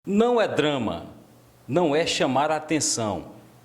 Não é drama, não é chamar a atenção,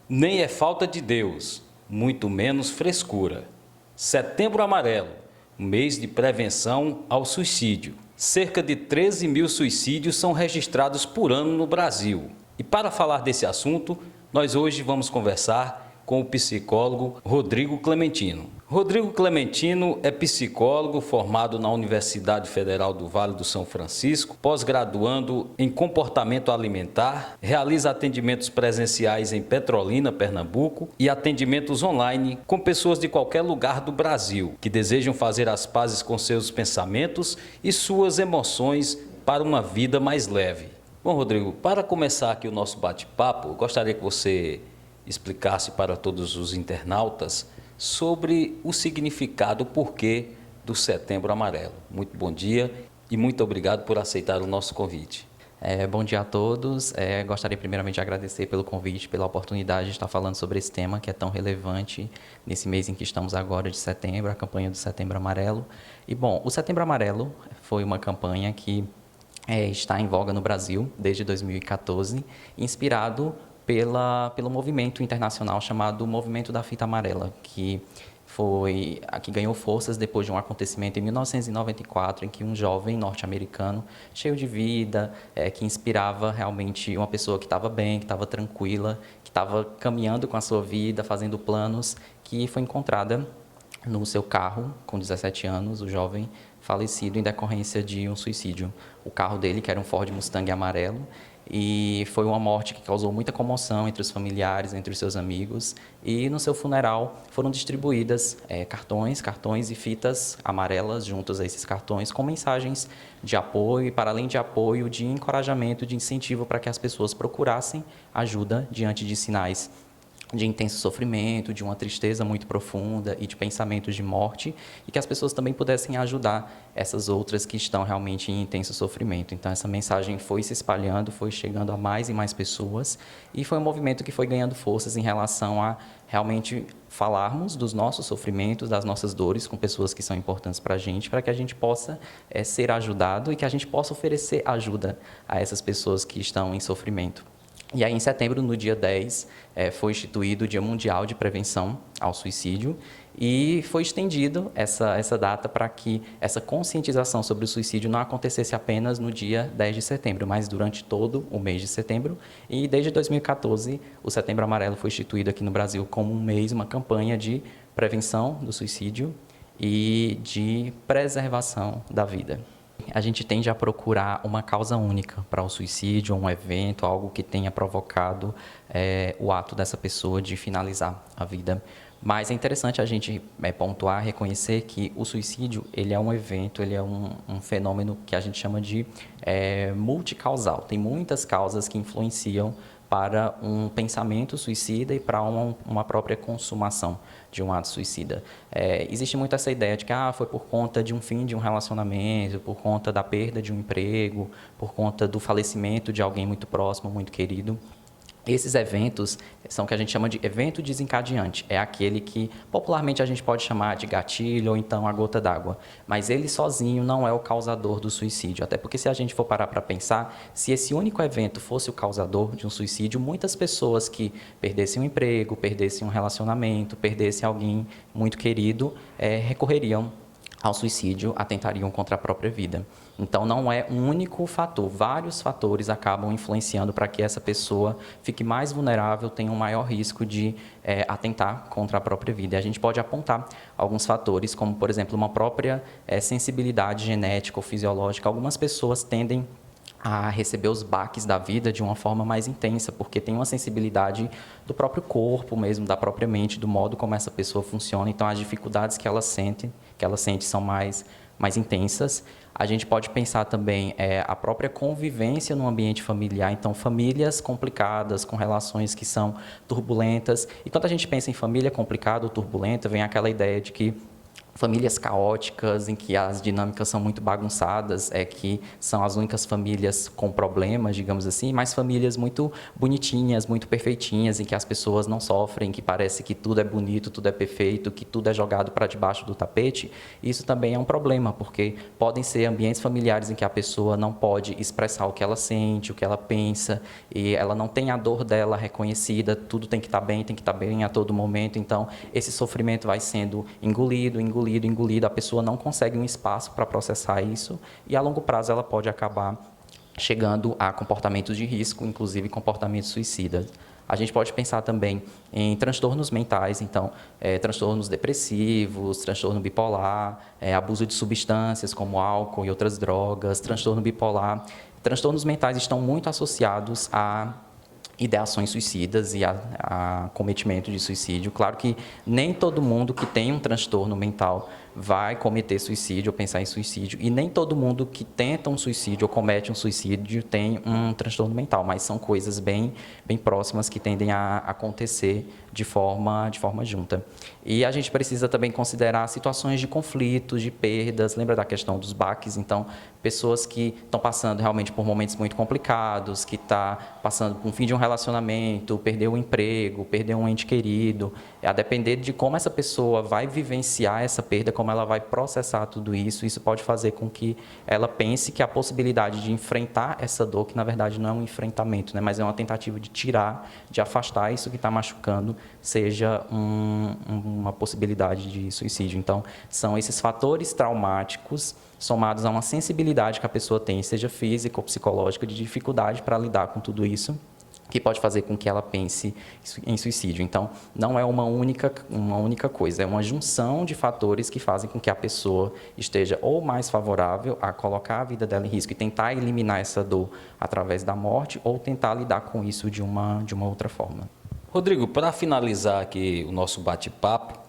nem é falta de Deus, muito menos frescura. Setembro Amarelo, mês de prevenção ao suicídio. Cerca de 13 mil suicídios são registrados por ano no Brasil. E para falar desse assunto, nós hoje vamos conversar com o psicólogo Rodrigo Clementino. Rodrigo Clementino é psicólogo formado na Universidade Federal do Vale do São Francisco, pós-graduando em comportamento alimentar, realiza atendimentos presenciais em Petrolina, Pernambuco, e atendimentos online com pessoas de qualquer lugar do Brasil que desejam fazer as pazes com seus pensamentos e suas emoções para uma vida mais leve. Bom, Rodrigo, para começar aqui o nosso bate-papo, eu gostaria que você explicasse para todos os internautas sobre o significado, o porquê do Setembro Amarelo. Muito bom dia e muito obrigado por aceitar o nosso convite. Bom dia a todos. Gostaria primeiramente de agradecer pelo convite, pela oportunidade de estar falando sobre esse tema que é tão relevante nesse mês em que estamos agora, de setembro, a campanha do Setembro Amarelo. E, bom, o Setembro Amarelo foi uma campanha que está em voga no Brasil desde 2014, inspirado pelo movimento internacional chamado Movimento da Fita Amarela, que ganhou forças depois de um acontecimento em 1994, em que um jovem norte-americano, cheio de vida, que inspirava realmente uma pessoa que estava bem, que estava tranquila, que estava caminhando com a sua vida, fazendo planos, que foi encontrada no seu carro, com 17 anos, o jovem falecido em decorrência de um suicídio. O carro dele, que era um Ford Mustang amarelo, e foi uma morte que causou muita comoção entre os familiares, entre os seus amigos. E no seu funeral foram distribuídas cartões e fitas amarelas juntos a esses cartões com mensagens de apoio e, para além de apoio, de encorajamento, de incentivo para que as pessoas procurassem ajuda diante de sinais de intenso sofrimento, de uma tristeza muito profunda e de pensamentos de morte, e que as pessoas também pudessem ajudar essas outras que estão realmente em intenso sofrimento. Então, essa mensagem foi se espalhando, foi chegando a mais e mais pessoas, e foi um movimento que foi ganhando forças em relação a realmente falarmos dos nossos sofrimentos, das nossas dores com pessoas que são importantes para que a gente possa ser ajudado e que a gente possa oferecer ajuda a essas pessoas que estão em sofrimento. E aí, em setembro, no dia 10, foi instituído o Dia Mundial de Prevenção ao Suicídio e foi estendido essa data para que essa conscientização sobre o suicídio não acontecesse apenas no dia 10 de setembro, mas durante todo o mês de setembro. E desde 2014, o Setembro Amarelo foi instituído aqui no Brasil como um mês, uma campanha de prevenção do suicídio e de preservação da vida. A gente tende a procurar uma causa única para o suicídio, um evento, algo que tenha provocado o ato dessa pessoa de finalizar a vida. Mas é interessante a gente pontuar, reconhecer que o suicídio ele é um evento, ele é um fenômeno que a gente chama de multicausal. Tem muitas causas que influenciam para um pensamento suicida e para uma própria consumação de um ato suicida. Existe muito essa ideia de que foi por conta de um fim de um relacionamento, por conta da perda de um emprego, por conta do falecimento de alguém muito próximo, muito querido. Esses eventos são o que a gente chama de evento desencadeante. É aquele que popularmente a gente pode chamar de gatilho ou então a gota d'água. Mas ele sozinho não é o causador do suicídio. Até porque se a gente for parar para pensar, se esse único evento fosse o causador de um suicídio, muitas pessoas que perdessem um emprego, perdessem um relacionamento, perdessem alguém muito querido, recorreriam ao suicídio, atentariam contra a própria vida. Então, não é um único fator, vários fatores acabam influenciando para que essa pessoa fique mais vulnerável, tenha um maior risco de atentar contra a própria vida. E a gente pode apontar alguns fatores, como, por exemplo, uma própria sensibilidade genética ou fisiológica. Algumas pessoas tendem a receber os baques da vida de uma forma mais intensa, porque tem uma sensibilidade do próprio corpo mesmo, da própria mente, do modo como essa pessoa funciona. Então, as dificuldades que ela sente são mais intensas. A gente pode pensar também a própria convivência no ambiente familiar. Então, famílias complicadas, com relações que são turbulentas. E quando a gente pensa em família complicada ou turbulenta, vem aquela ideia de que famílias caóticas, em que as dinâmicas são muito bagunçadas, que são as únicas famílias com problemas, digamos assim, mas famílias muito bonitinhas, muito perfeitinhas, em que as pessoas não sofrem, que parece que tudo é bonito, tudo é perfeito, que tudo é jogado para debaixo do tapete. Isso também é um problema, porque podem ser ambientes familiares em que a pessoa não pode expressar o que ela sente, o que ela pensa, e ela não tem a dor dela reconhecida, tudo tem que estar bem a todo momento. Então, esse sofrimento vai sendo engolido, a pessoa não consegue um espaço para processar isso e a longo prazo ela pode acabar chegando a comportamentos de risco, inclusive comportamentos suicidas. A gente pode pensar também em transtornos mentais, então, transtornos depressivos, transtorno bipolar, abuso de substâncias como álcool e outras drogas, transtorno bipolar. Transtornos mentais estão muito associados a ideações suicidas e a cometimento de suicídio. Claro que nem todo mundo que tem um transtorno mental vai cometer suicídio ou pensar em suicídio, e nem todo mundo que tenta um suicídio ou comete um suicídio tem um transtorno mental, mas são coisas bem próximas que tendem a acontecer de forma junta. E a gente precisa também considerar situações de conflitos, de perdas, lembra da questão dos baques? Então, pessoas que estão passando realmente por momentos muito complicados, que está passando por um fim de um relacionamento, perdeu o emprego, perdeu um ente querido, a depender de como essa pessoa vai vivenciar essa perda, como ela vai processar tudo isso, isso pode fazer com que ela pense que a possibilidade de enfrentar essa dor, que na verdade não é um enfrentamento, né, mas é uma tentativa de tirar, de afastar isso que está machucando, seja uma possibilidade de suicídio. Então, são esses fatores traumáticos somados a uma sensibilidade que a pessoa tem, seja física ou psicológica, de dificuldade para lidar com tudo isso, que pode fazer com que ela pense em suicídio. Então, não é uma única coisa, é uma junção de fatores que fazem com que a pessoa esteja ou mais favorável a colocar a vida dela em risco e tentar eliminar essa dor através da morte, ou tentar lidar com isso de uma outra forma. Rodrigo, para finalizar aqui o nosso bate-papo,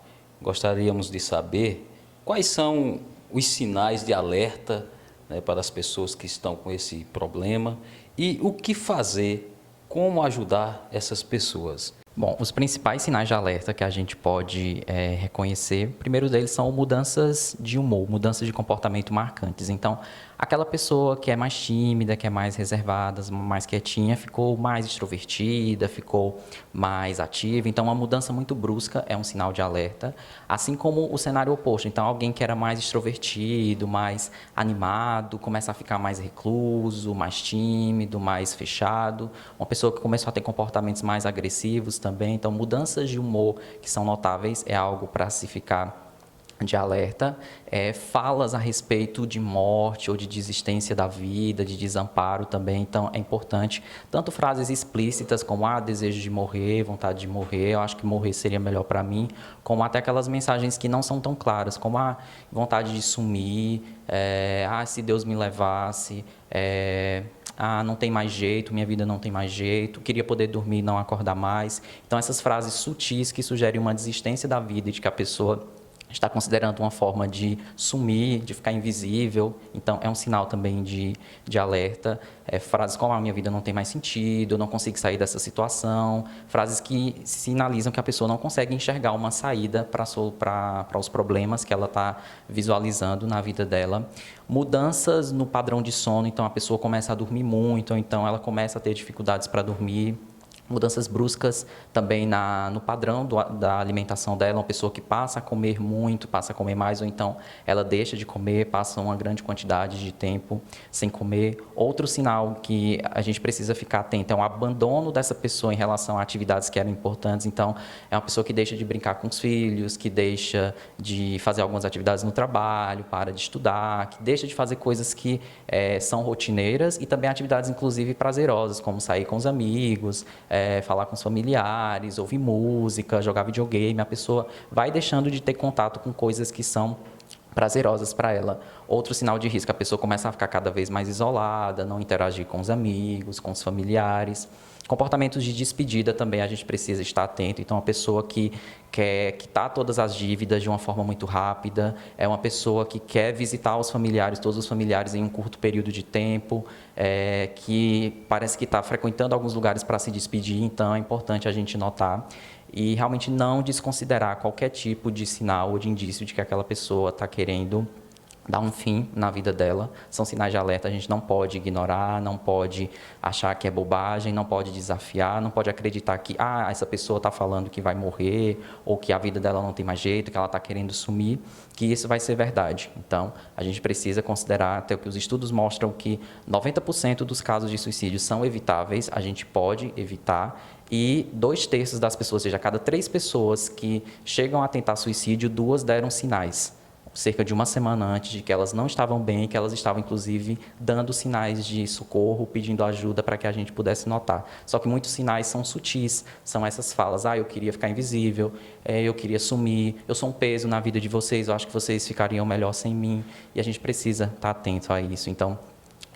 gostaríamos de saber quais são os sinais de alerta, né, para as pessoas que estão com esse problema e o que fazer, como ajudar essas pessoas. Bom, os principais sinais de alerta que a gente pode reconhecer, o primeiro deles são mudanças de humor, mudanças de comportamento marcantes. Então, aquela pessoa que é mais tímida, que é mais reservada, mais quietinha, ficou mais extrovertida, ficou mais ativa. Então, uma mudança muito brusca é um sinal de alerta, assim como o cenário oposto. Então, alguém que era mais extrovertido, mais animado, começa a ficar mais recluso, mais tímido, mais fechado. Uma pessoa que começou a ter comportamentos mais agressivos também. Então, mudanças de humor que são notáveis é algo para se ficar de alerta. Falas a respeito de morte ou de desistência da vida, de desamparo também. Então, é importante, tanto frases explícitas como desejo de morrer, vontade de morrer, eu acho que morrer seria melhor para mim, como até aquelas mensagens que não são tão claras, como a vontade de sumir, se Deus me levasse, não tem mais jeito, minha vida não tem mais jeito, queria poder dormir e não acordar mais. Então, essas frases sutis que sugerem uma desistência da vida e de que a pessoa está considerando uma forma de sumir, de ficar invisível. Então, é um sinal também de alerta. Frases como: a minha vida não tem mais sentido, eu não consigo sair dessa situação. Frases que sinalizam que a pessoa não consegue enxergar uma saída para os problemas que ela está visualizando na vida dela. Mudanças no padrão de sono, então a pessoa começa a dormir muito, ou então ela começa a ter dificuldades para dormir. Mudanças bruscas também no padrão da alimentação dela, uma pessoa que passa a comer muito, passa a comer mais, ou então ela deixa de comer, passa uma grande quantidade de tempo sem comer. Outro sinal que a gente precisa ficar atento é um abandono dessa pessoa em relação a atividades que eram importantes. Então, é uma pessoa que deixa de brincar com os filhos, que deixa de fazer algumas atividades no trabalho, para de estudar, que deixa de fazer coisas que são rotineiras, e também atividades, inclusive, prazerosas, como sair com os amigos, falar com os familiares, ouvir música, jogar videogame. A pessoa vai deixando de ter contato com coisas que são prazerosas para ela. Outro sinal de risco: a pessoa começa a ficar cada vez mais isolada, não interagir com os amigos, com os familiares. Comportamentos de despedida também a gente precisa estar atento. Então, uma pessoa que quer quitar todas as dívidas de uma forma muito rápida, é uma pessoa que quer visitar os familiares, todos os familiares em um curto período de tempo, que parece que está frequentando alguns lugares para se despedir, então é importante a gente notar e realmente não desconsiderar qualquer tipo de sinal ou de indício de que aquela pessoa está querendo dar um fim na vida dela. São sinais de alerta, a gente não pode ignorar, não pode achar que é bobagem, não pode desafiar, não pode acreditar que essa pessoa está falando que vai morrer ou que a vida dela não tem mais jeito, que ela está querendo sumir, que isso vai ser verdade. Então, a gente precisa considerar, até que os estudos mostram que 90% dos casos de suicídio são evitáveis, a gente pode evitar, e 2/3 das pessoas, ou seja, a cada 3 pessoas que chegam a tentar suicídio, 2 deram sinais cerca de uma semana antes de que elas não estavam bem, que elas estavam, inclusive, dando sinais de socorro, pedindo ajuda para que a gente pudesse notar. Só que muitos sinais são sutis, são essas falas, eu queria ficar invisível, eu queria sumir, eu sou um peso na vida de vocês, eu acho que vocês ficariam melhor sem mim, e a gente precisa estar atento a isso. Então,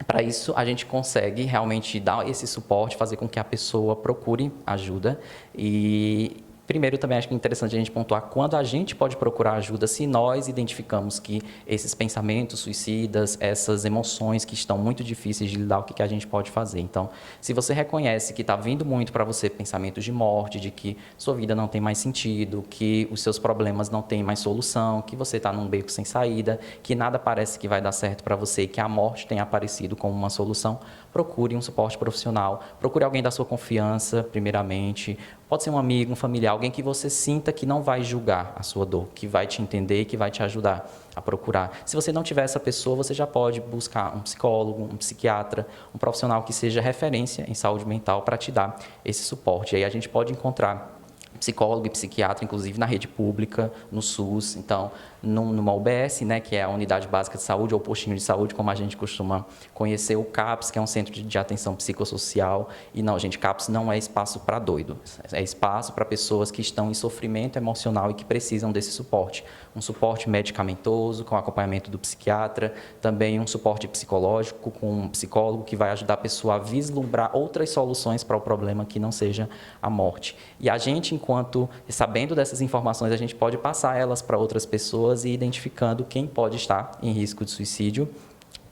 para isso, a gente consegue realmente dar esse suporte, fazer com que a pessoa procure ajuda e... Primeiro, também acho que é interessante a gente pontuar quando a gente pode procurar ajuda se nós identificamos que esses pensamentos suicidas, essas emoções que estão muito difíceis de lidar, o que a gente pode fazer. Então, se você reconhece que está vindo muito para você pensamentos de morte, de que sua vida não tem mais sentido, que os seus problemas não têm mais solução, que você está num beco sem saída, que nada parece que vai dar certo para você e que a morte tem aparecido como uma solução, procure um suporte profissional, procure alguém da sua confiança, primeiramente. Pode ser um amigo, um familiar, alguém que você sinta que não vai julgar a sua dor, que vai te entender e que vai te ajudar a procurar. Se você não tiver essa pessoa, você já pode buscar um psicólogo, um psiquiatra, um profissional que seja referência em saúde mental para te dar esse suporte. E aí a gente pode encontrar psicólogo e psiquiatra, inclusive na rede pública, no SUS, então, numa UBS, né, que é a Unidade Básica de Saúde, ou postinho de saúde, como a gente costuma conhecer, o CAPS, que é um centro de atenção psicossocial, e não, gente, CAPS não é espaço para doido, é espaço para pessoas que estão em sofrimento emocional e que precisam desse suporte. Um suporte medicamentoso, com acompanhamento do psiquiatra, também um suporte psicológico, com um psicólogo que vai ajudar a pessoa a vislumbrar outras soluções para o problema que não seja a morte. E a gente, enquanto sabendo dessas informações, a gente pode passar elas para outras pessoas e identificando quem pode estar em risco de suicídio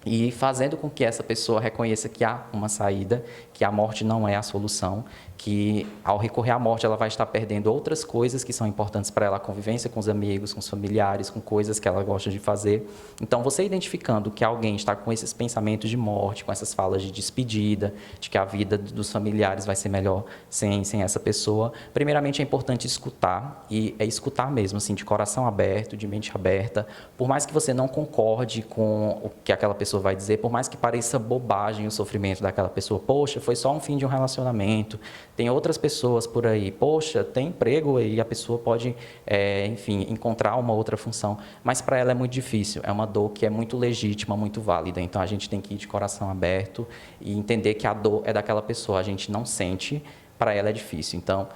e fazendo com que essa pessoa reconheça que há uma saída, que a morte não é a solução, que ao recorrer à morte ela vai estar perdendo outras coisas que são importantes para ela, a convivência com os amigos, com os familiares, com coisas que ela gosta de fazer. Então, você identificando que alguém está com esses pensamentos de morte, com essas falas de despedida, de que a vida dos familiares vai ser melhor sem essa pessoa, primeiramente é importante escutar, e é escutar mesmo, assim, de coração aberto, de mente aberta, por mais que você não concorde com o que aquela pessoa vai dizer, por mais que pareça bobagem o sofrimento daquela pessoa, poxa, foi só um fim de um relacionamento, tem outras pessoas por aí, poxa, tem emprego e a pessoa pode, enfim, encontrar uma outra função, mas para ela é muito difícil, é uma dor que é muito legítima, muito válida, então a gente tem que ir de coração aberto e entender que a dor é daquela pessoa, a gente não sente, para ela é difícil, então,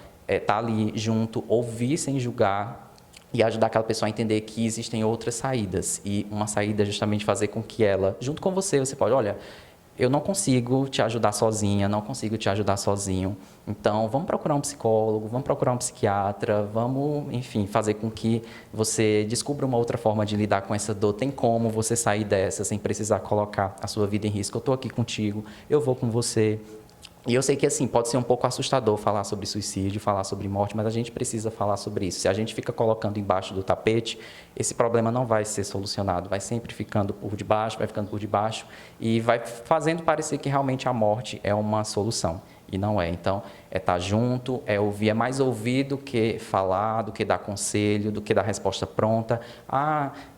tá ali junto, ouvir sem julgar, e ajudar aquela pessoa a entender que existem outras saídas, e uma saída é justamente fazer com que ela, junto com você pode, olha, eu não consigo te ajudar sozinha, não consigo te ajudar sozinho, então vamos procurar um psicólogo, vamos procurar um psiquiatra, vamos, enfim, fazer com que você descubra uma outra forma de lidar com essa dor, tem como você sair dessa sem precisar colocar a sua vida em risco, eu estou aqui contigo, eu vou com você. E eu sei que, assim, pode ser um pouco assustador falar sobre suicídio, falar sobre morte, mas a gente precisa falar sobre isso. Se a gente fica colocando embaixo do tapete, esse problema não vai ser solucionado, vai sempre ficando por debaixo, vai ficando por debaixo e vai fazendo parecer que realmente a morte é uma solução. E não é. Então, é estar junto, é ouvir, é mais ouvir do que falar, do que dar conselho, do que dar resposta pronta.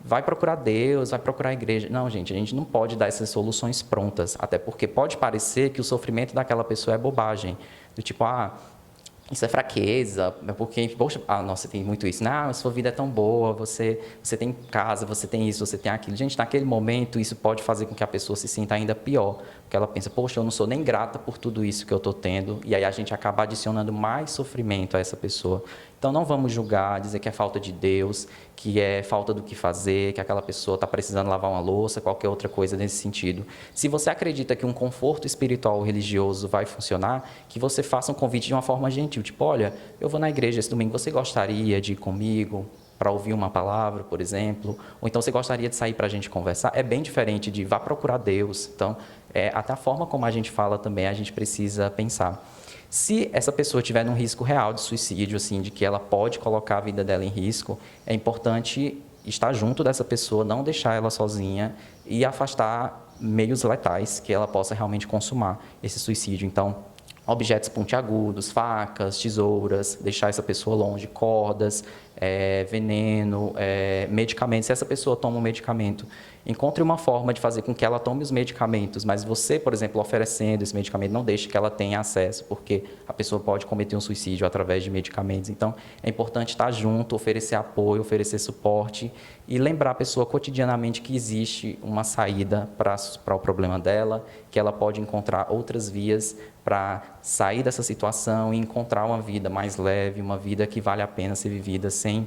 Vai procurar Deus, vai procurar a igreja. Não, gente, a gente não pode dar essas soluções prontas, até porque pode parecer que o sofrimento daquela pessoa é bobagem. Do tipo, isso é fraqueza, porque, poxa, nossa, tem muito isso. Não, sua vida é tão boa, você tem casa, você tem isso, você tem aquilo. Gente, naquele momento, isso pode fazer com que a pessoa se sinta ainda pior, porque ela pensa, poxa, eu não sou nem grata por tudo isso que eu estou tendo, e aí a gente acaba adicionando mais sofrimento a essa pessoa. Então, não vamos julgar, dizer que é falta de Deus, que é falta do que fazer, que aquela pessoa está precisando lavar uma louça, qualquer outra coisa nesse sentido. Se você acredita que um conforto espiritual ou religioso vai funcionar, que você faça um convite de uma forma gentil, tipo, olha, eu vou na igreja esse domingo, você gostaria de ir comigo para ouvir uma palavra, por exemplo? Ou então você gostaria de sair para a gente conversar? É bem diferente de vá procurar Deus. Então, até a forma como a gente fala também, a gente precisa pensar. Se essa pessoa tiver num risco real de suicídio, assim, de que ela pode colocar a vida dela em risco, é importante estar junto dessa pessoa, não deixar ela sozinha e afastar meios letais que ela possa realmente consumar esse suicídio. Então, objetos pontiagudos, facas, tesouras, deixar essa pessoa longe, cordas, veneno, medicamentos. Se essa pessoa toma um medicamento, encontre uma forma de fazer com que ela tome os medicamentos, mas você, por exemplo, oferecendo esse medicamento, não deixe que ela tenha acesso, porque a pessoa pode cometer um suicídio através de medicamentos. Então, é importante estar junto, oferecer apoio, oferecer suporte e lembrar a pessoa cotidianamente que existe uma saída para o problema dela, que ela pode encontrar outras vias para sair dessa situação e encontrar uma vida mais leve, uma vida que vale a pena ser vivida sem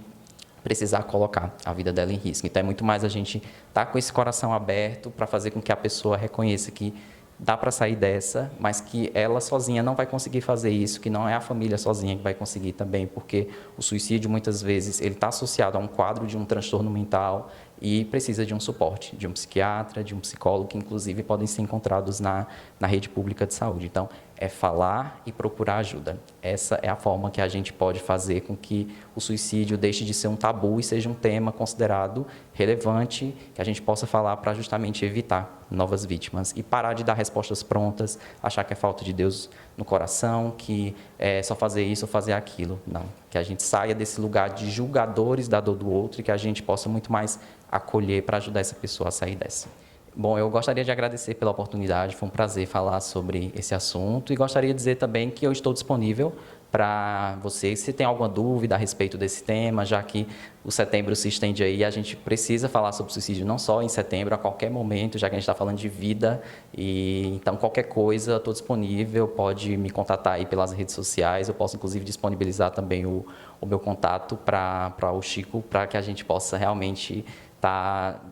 precisar colocar a vida dela em risco. Então, é muito mais a gente estar com esse coração aberto para fazer com que a pessoa reconheça que dá para sair dessa, mas que ela sozinha não vai conseguir fazer isso, que não é a família sozinha que vai conseguir também, porque o suicídio, muitas vezes, ele está associado a um quadro de um transtorno mental e precisa de um suporte, de um psiquiatra, de um psicólogo, que inclusive podem ser encontrados na rede pública de saúde. Então, é falar e procurar ajuda. Essa é a forma que a gente pode fazer com que o suicídio deixe de ser um tabu e seja um tema considerado relevante, que a gente possa falar para justamente evitar novas vítimas e parar de dar respostas prontas, achar que é falta de Deus no coração, que é só fazer isso ou fazer aquilo. Não, que a gente saia desse lugar de julgadores da dor do outro e que a gente possa muito mais acolher para ajudar essa pessoa a sair dessa. Bom, eu gostaria de agradecer pela oportunidade, foi um prazer falar sobre esse assunto e gostaria de dizer também que eu estou disponível para vocês, se tem alguma dúvida a respeito desse tema, já que o setembro se estende aí, a gente precisa falar sobre suicídio não só em setembro, a qualquer momento, já que a gente está falando de vida, e então qualquer coisa, estou disponível, pode me contatar aí pelas redes sociais, eu posso inclusive disponibilizar também o meu contato para o Chico, para que a gente possa realmente estar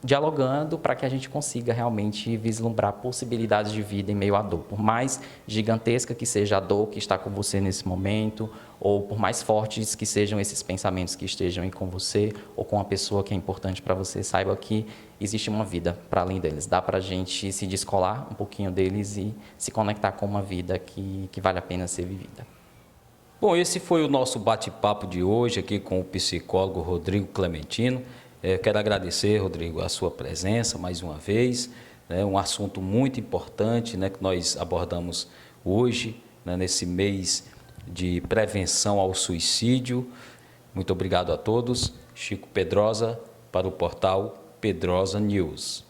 dialogando para que a gente consiga realmente vislumbrar possibilidades de vida em meio à dor. Por mais gigantesca que seja a dor que está com você nesse momento, ou por mais fortes que sejam esses pensamentos que estejam aí com você, ou com a pessoa que é importante para você, saiba que existe uma vida para além deles. Dá para a gente se descolar um pouquinho deles e se conectar com uma vida que vale a pena ser vivida. Bom, esse foi o nosso bate-papo de hoje aqui com o psicólogo Rodrigo Clementino. Quero agradecer, Rodrigo, a sua presença mais uma vez, né, um assunto muito importante, né, que nós abordamos hoje, né, nesse mês de prevenção ao suicídio. Muito obrigado a todos. Chico Pedrosa, para o portal Pedrosa News.